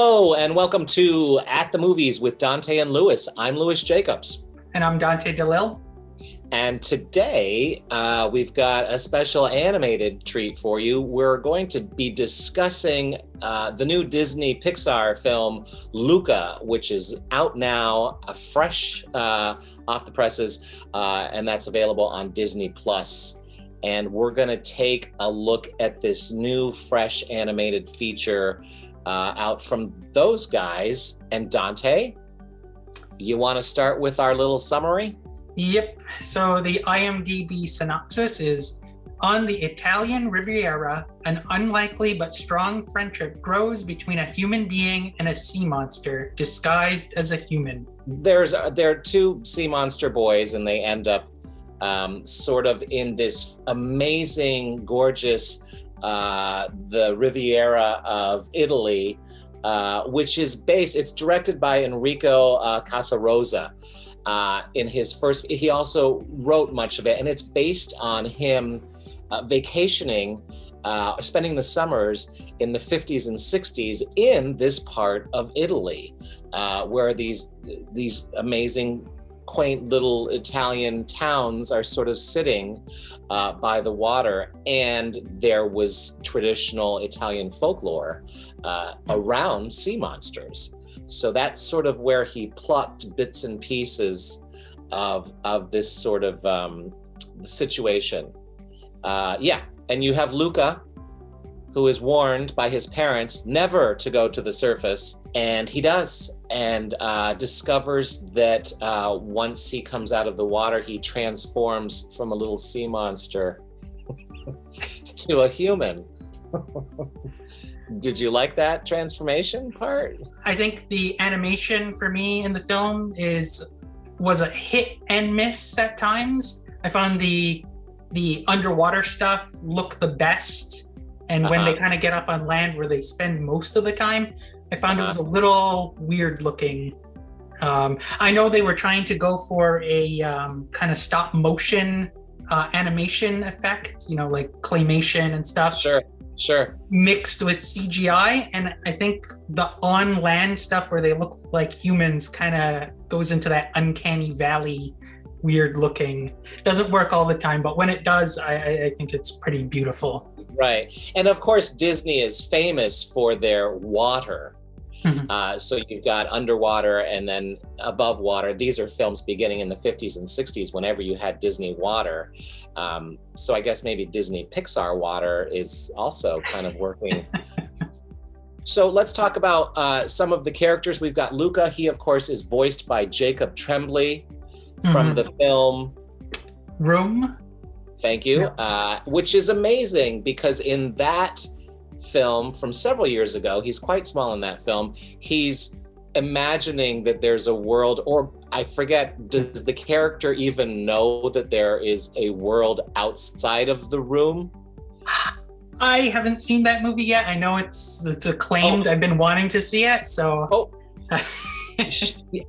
Hello and welcome to At the Movies with Dante and Louis. I'm Louis Jacobs. And I'm Dante DeLille. And today we've got a special animated treat for you. We're going to be discussing the new Disney Pixar film, Luca, which is out now, fresh off the presses, and that's available on Disney+. And we're going to take a look at this new, fresh animated feature out from those guys. And Dante, you want to start with our little summary? Yep. So the IMDb synopsis is, on the Italian Riviera, an unlikely but strong friendship grows between a human being and a sea monster disguised as a human. There are two sea monster boys, and they end up sort of in this amazing, gorgeous, the Riviera of Italy, which is it's directed by Enrico Casarosa. In his first, he also wrote much of it, and it's based on him vacationing, spending the summers in the 50s and 60s in this part of Italy, where these amazing, quaint little Italian towns are sort of sitting by the water, and there was traditional Italian folklore around sea monsters. So that's sort of where he plucked bits and pieces of this sort of situation. And you have Luca, who is warned by his parents never to go to the surface, and he does, and discovers that once he comes out of the water, he transforms from a little sea monster to a human. Did you like that transformation part? I think the animation for me in the film was a hit and miss at times. I found the underwater stuff look the best, and when they kind of get up on land where they spend most of the time, I found it was a little weird looking. I know they were trying to go for a kind of stop motion animation effect, like claymation and stuff. Sure. Mixed with CGI, and I think the on-land stuff where they look like humans kind of goes into that uncanny valley, weird looking. Doesn't work all the time, but when it does, I think it's pretty beautiful. Right. And of course, Disney is famous for their water. So you've got underwater and then above water. These are films beginning in the 50s and 60s whenever you had Disney water. So I guess maybe Disney Pixar water is also kind of working. So let's talk about some of the characters. We've got Luca. He, of course, is voiced by Jacob Tremblay from the film Room. Thank you. Which is amazing because in that film from several years ago, he's quite small in that film, he's imagining that there's a world, or I forget, does the character even know that there is a world outside of the room? I haven't seen that movie yet. I know it's acclaimed. I've been wanting to see it, so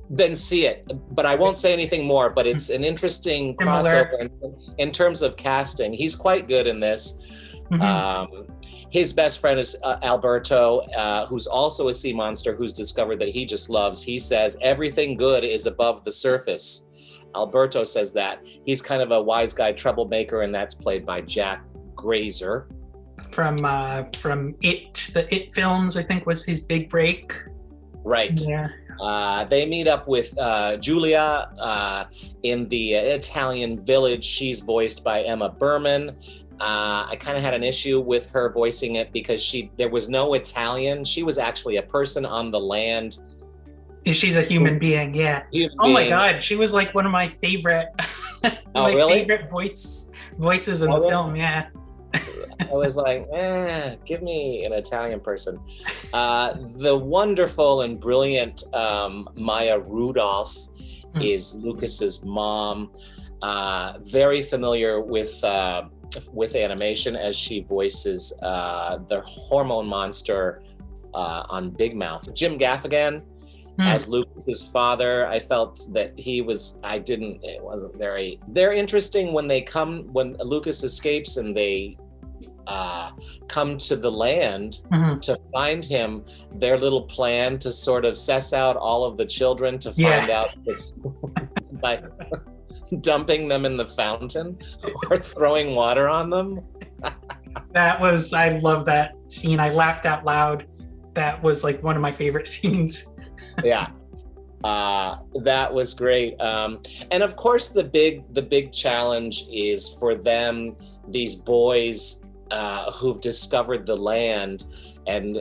then see it, but I won't say anything more. But it's an interesting crossover in terms of casting. He's quite good in this. His best friend is Alberto, who's also a sea monster, who's discovered that he just loves. He says everything good is above the surface. Alberto says that. He's kind of a wise guy troublemaker, and that's played by Jack Grazer. From the It films, I think, was his big break. Right. Yeah. They meet up with Julia in the Italian village. She's voiced by Emma Berman. I kind of had an issue with her voicing it because there was no Italian. She was actually a person on the land. She's a human being, yeah. My God, she was like one of my favorite, favorite voices in the film, yeah. I was like, give me an Italian person. The wonderful and brilliant Maya Rudolph is Lucas's mom. Very familiar with animation, as she voices the hormone monster on Big Mouth. Jim Gaffigan as Lucas's father. I felt that it wasn't very, they're interesting when Lucas escapes and they come to the land Mhm. to find him, their little plan to sort of suss out all of the children to find Yeah. out it's by dumping them in the fountain or throwing water on them. I love that scene. I laughed out loud. That was like one of my favorite scenes. Yeah. That was great. And of course, the big challenge is for them, these boys who've discovered the land, and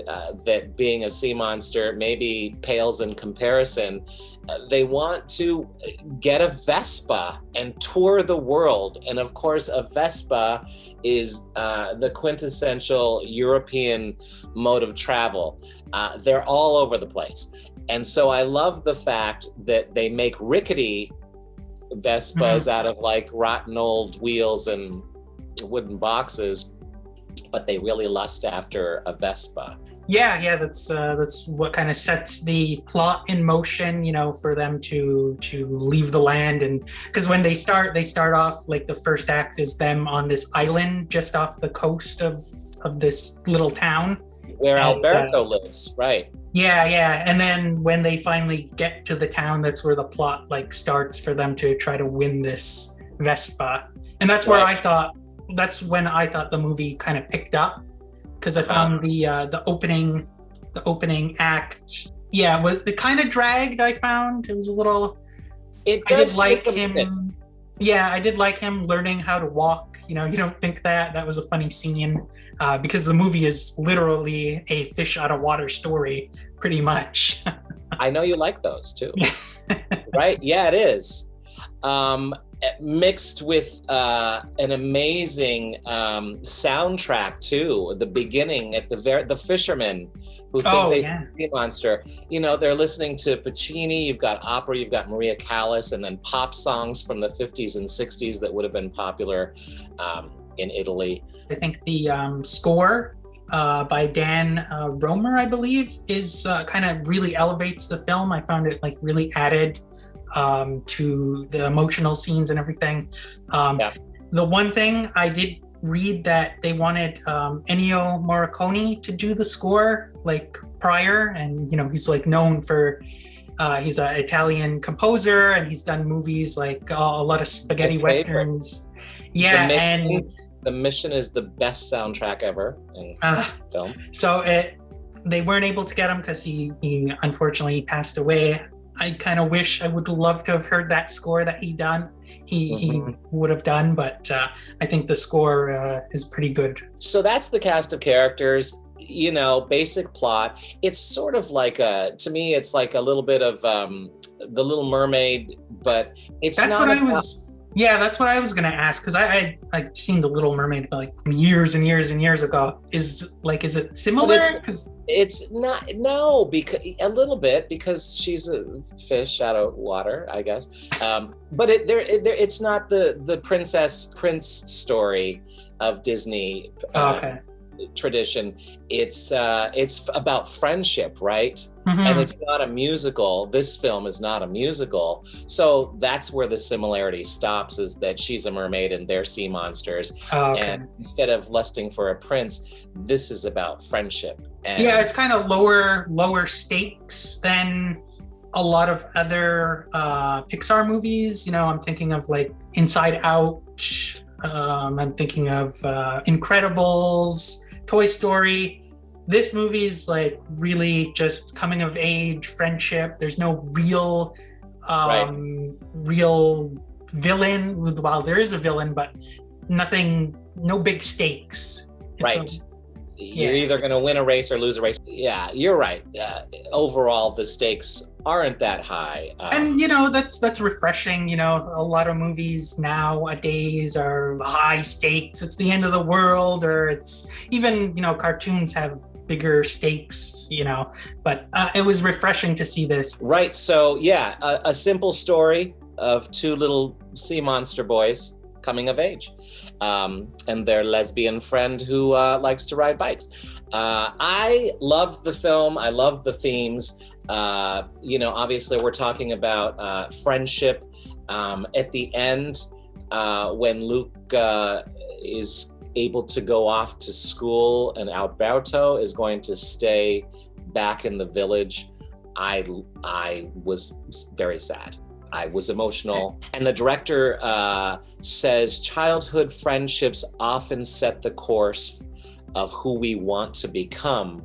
that being a sea monster maybe pales in comparison. They want to get a Vespa and tour the world. And of course, a Vespa is the quintessential European mode of travel. They're all over the place. And so I love the fact that they make rickety Vespas out of like rotten old wheels and wooden boxes, but they really lust after a Vespa. Yeah, that's what kind of sets the plot in motion, for them to leave the land. And because when they start off, like the first act is them on this island just off the coast of this little town where Alberto lives, right? Yeah. And then when they finally get to the town, that's where the plot like starts for them to try to win this Vespa. And that's where that's when I thought the movie kind of picked up, because I found the opening act, it kind of dragged. I found it was a little. It does like him. Yeah, I did like him learning how to walk. You don't think that was a funny scene, because the movie is literally a fish out of water story, pretty much. I know you like those too, right? Yeah, it is. Mixed with an amazing soundtrack too. The beginning, at the fishermen who think they're a sea monster. They're listening to Puccini. You've got opera. You've got Maria Callas, and then pop songs from the 50s and 60s that would have been popular in Italy. I think the score by Dan Romer, I believe, is kind of really elevates the film. I found it like really added to the emotional scenes and everything. The one thing I did read that they wanted Ennio Morricone to do the score like prior, and he's like known for he's an Italian composer, and he's done movies like a lot of spaghetti westerns. The Mission is the best soundtrack ever in film. So they weren't able to get him because he unfortunately passed away. I kind of wish I would love to have heard that score that he would have done, but I think the score is pretty good. So that's the cast of characters, basic plot. It's sort of like to me, it's like a little bit of The Little Mermaid, but it's that's not. That's what I was going to ask, because I'd seen The Little Mermaid like years and years and years ago. Is it similar? Because it's not. No, because a little bit, because she's a fish out of water, I guess. But it's not the prince story of Disney tradition. It's about friendship, right? And it's not a musical. This film is not a musical. So that's where the similarity stops, is that she's a mermaid and they're sea monsters. And instead of lusting for a prince, this is about friendship. And it's kind of lower stakes than a lot of other Pixar movies. I'm thinking of like Inside Out. I'm thinking of Incredibles, Toy Story. This movie's like really just coming of age, friendship. There's no real villain. Well, there is a villain, but no big stakes. You're either going to win a race or lose a race. Yeah, you're right. Overall, the stakes aren't that high. And that's refreshing. A lot of movies nowadays are high stakes. It's the end of the world, or it's even, cartoons have bigger stakes, but it was refreshing to see this. Right. So a simple story of two little sea monster boys coming of age, and their lesbian friend who likes to ride bikes. I loved the film. I loved the themes. Obviously we're talking about friendship. At the end, when Luca is able to go off to school, and Alberto is going to stay back in the village. I was very sad. I was emotional. And the director says childhood friendships often set the course of who we want to become,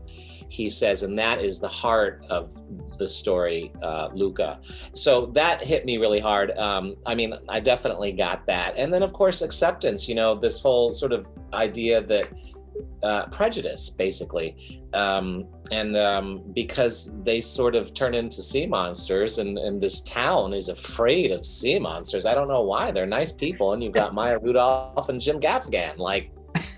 he says, and that is the heart of the story, Luca. So that hit me really hard. I mean, I definitely got that. And then, of course, acceptance, this whole sort of idea that prejudice, basically. Because they sort of turn into sea monsters, and this town is afraid of sea monsters. I don't know why. They're nice people, and you've got Maya Rudolph and Jim Gaffigan. Like,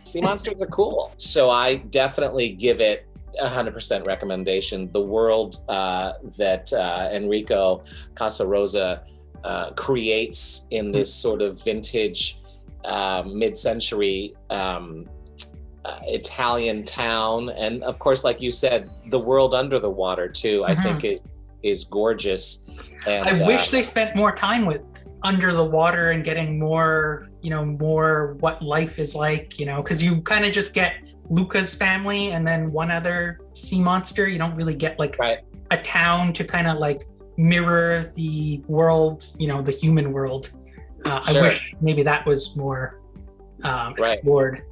sea monsters are cool. So I definitely give it 100% recommendation. The world that Enrico Casarosa creates in this sort of vintage mid-century Italian town, and of course, like you said, the world under the water too, I think is gorgeous. And I wish they spent more time with under the water and getting more what life is like, because you kind of just get Luca's family and then one other sea monster. You don't really get like a town to kind of like mirror the world, the human world. I wish maybe that was more explored.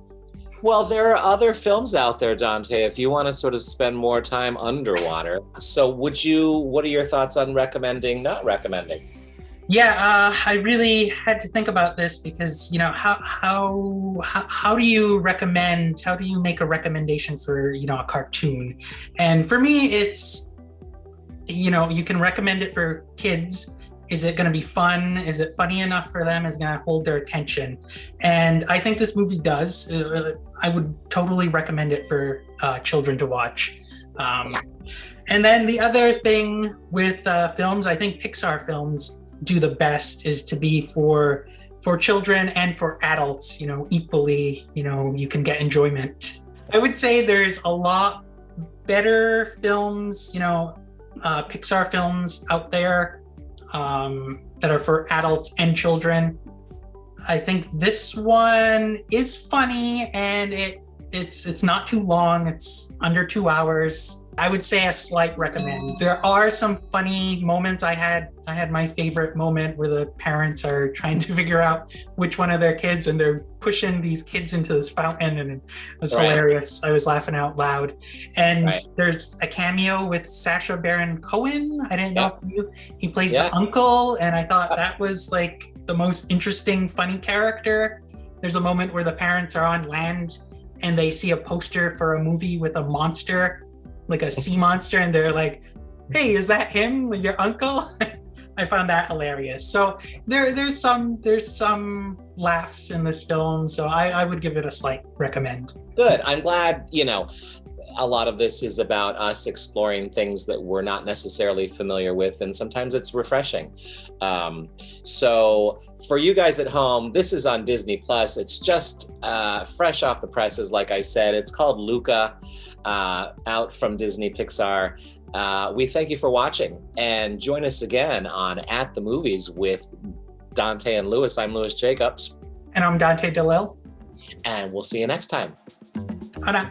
Well, there are other films out there, Dante, if you want to sort of spend more time underwater. So what are your thoughts on recommending, not recommending? Yeah, I really had to think about this because, how do you make a recommendation for, a cartoon? And for me, it's, you can recommend it for kids. Is it going to be fun? Is it funny enough for them? Is it going to hold their attention? And I think this movie does. I would totally recommend it for children to watch. And then the other thing with films, I think Pixar films do the best is to be for children and for adults, equally, you can get enjoyment. I would say there's a lot better films, Pixar films out there that are for adults and children. I think this one is funny, and it's not too long. It's under 2 hours. I would say a slight recommend. There are some funny moments. I had my favorite moment where the parents are trying to figure out which one of their kids, and they're pushing these kids into this fountain, and it was hilarious. I was laughing out loud. And there's a cameo with Sacha Baron Cohen. I didn't know if he plays the uncle, and I thought that was like the most interesting, funny character. There's a moment where the parents are on land and they see a poster for a movie with a monster, like a sea monster, and they're like, "Hey, is that him, your uncle?" I found that hilarious. So there's some laughs in this film, so I would give it a slight recommend. Good. I'm glad, a lot of this is about us exploring things that we're not necessarily familiar with, and sometimes it's refreshing. So for you guys at home, this is on Disney Plus. It's just fresh off the presses, like I said. It's called Luca, out from Disney Pixar. We thank you for watching, and join us again on At the Movies with Dante and Louis. I'm Louis Jacobs. And I'm Dante DeLille. And we'll see you next time. Bye.